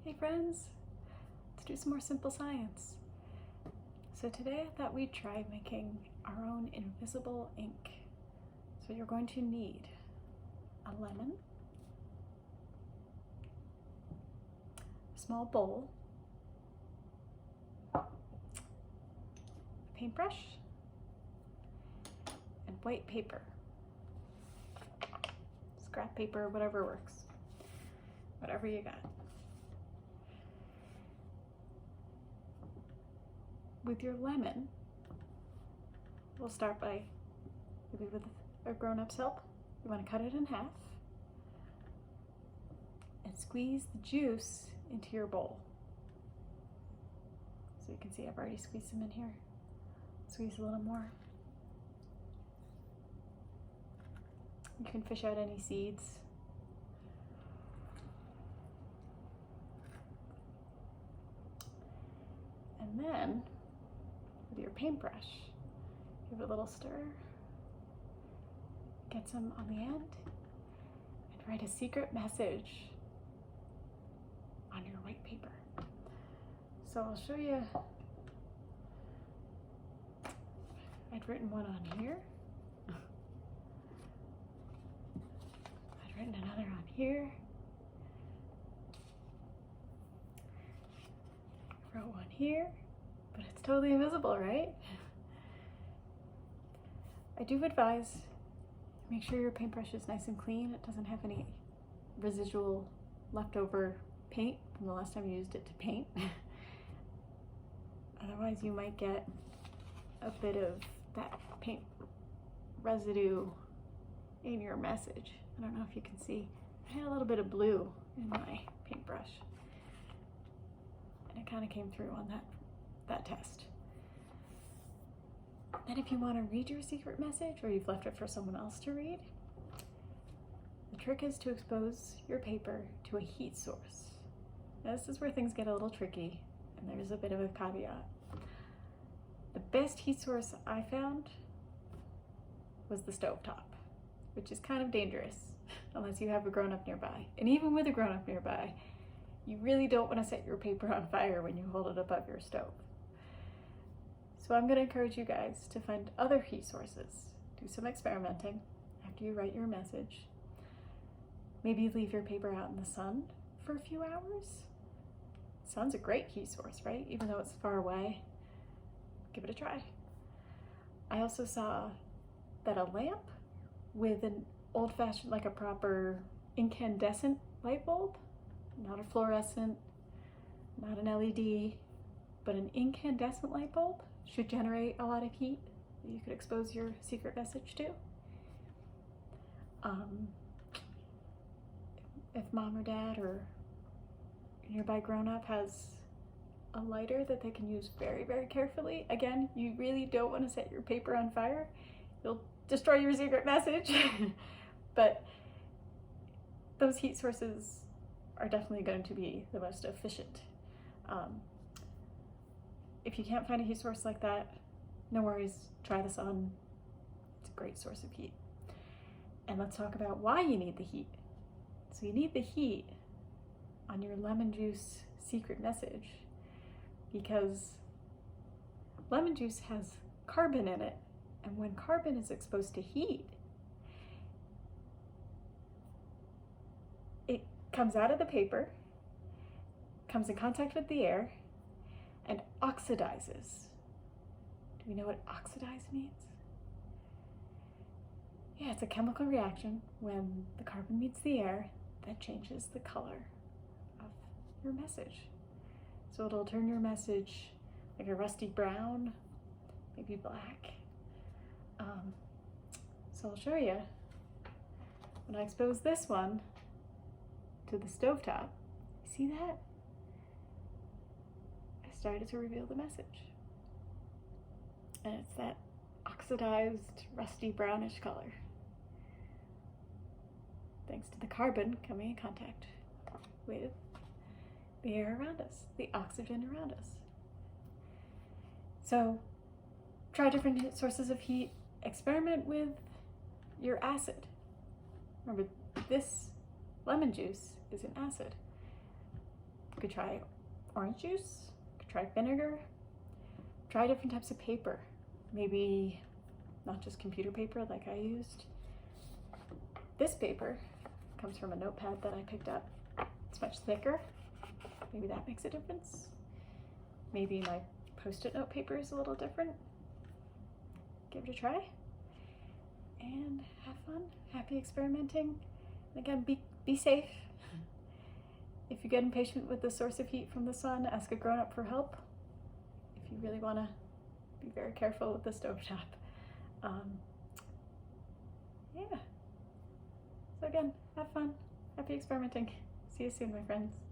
Hey friends, let's do some more simple science. So today I thought we'd try making our own invisible ink. So you're going to need a lemon, a small bowl, a paintbrush, and white paper. Scrap paper, whatever works. Whatever you got. With your lemon, we'll start by, maybe with a grown-up's help, you want to cut it in half and squeeze the juice into your bowl. So you can see I've already squeezed some in here. Squeeze a little more. You can fish out any seeds. And then, with your paintbrush, give it a little stir, get some on the end, and write a secret message on your white paper. So I'll show you. I'd written one on here. I'd written another on here. I wrote one here. But it's totally invisible, right? I do advise, make sure your paintbrush is nice and clean. It doesn't have any residual leftover paint from the last time you used it to paint. Otherwise you might get a bit of that paint residue in your message. I don't know if you can see. I had a little bit of blue in my paintbrush. And it kind of came through on that test. Then if you want to read your secret message, or you've left it for someone else to read, the trick is to expose your paper to a heat source. Now this is where things get a little tricky, and there's a bit of a caveat. The best heat source I found was the stovetop, which is kind of dangerous unless you have a grown-up nearby. And even with a grown-up nearby, you really don't want to set your paper on fire when you hold it above your stove. So I'm going to encourage you guys to find other heat sources. Do some experimenting after you write your message. Maybe leave your paper out in the sun for a few hours. Sun's a great heat source, right? Even though it's far away, give it a try. I also saw that a lamp with an old-fashioned, like a proper incandescent light bulb, not a fluorescent, not an LED, but an incandescent light bulb, should generate a lot of heat that you could expose your secret message to. If mom or dad or nearby grown-up has a lighter that they can use very, very carefully, again, you really don't want to set your paper on fire. You'll destroy your secret message. But those heat sources are definitely going to be the most efficient. If you can't find a heat source like that, no worries, try the sun. It's a great source of heat. And let's talk about why you need the heat. So you need the heat on your lemon juice secret message because lemon juice has carbon in it, and when carbon is exposed to heat, it comes out of the paper, comes in contact with the air, and oxidizes. Do we know what oxidize means? Yeah, it's a chemical reaction when the carbon meets the air that changes the color of your message. So it'll turn your message like a rusty brown, maybe black. So I'll show you. When I expose this one to the stovetop, see that? Started to reveal the message. And it's that oxidized, rusty brownish color. Thanks to the carbon coming in contact with the air around us, the oxygen around us. So try different sources of heat. Experiment with your acid. Remember, this lemon juice is an acid. could try orange juice, you could try vinegar, try different types of paper. Maybe not just computer paper like I used. This paper comes from a notepad that I picked up. It's much thicker. Maybe that makes a difference. Maybe my Post-it note paper is a little different. Give it a try and have fun. Happy experimenting. And again, be safe. If you get impatient with the source of heat from the sun, ask a grown-up for help. If you really want to be very careful with the stovetop. Yeah. So again, have fun. Happy experimenting. See you soon, my friends.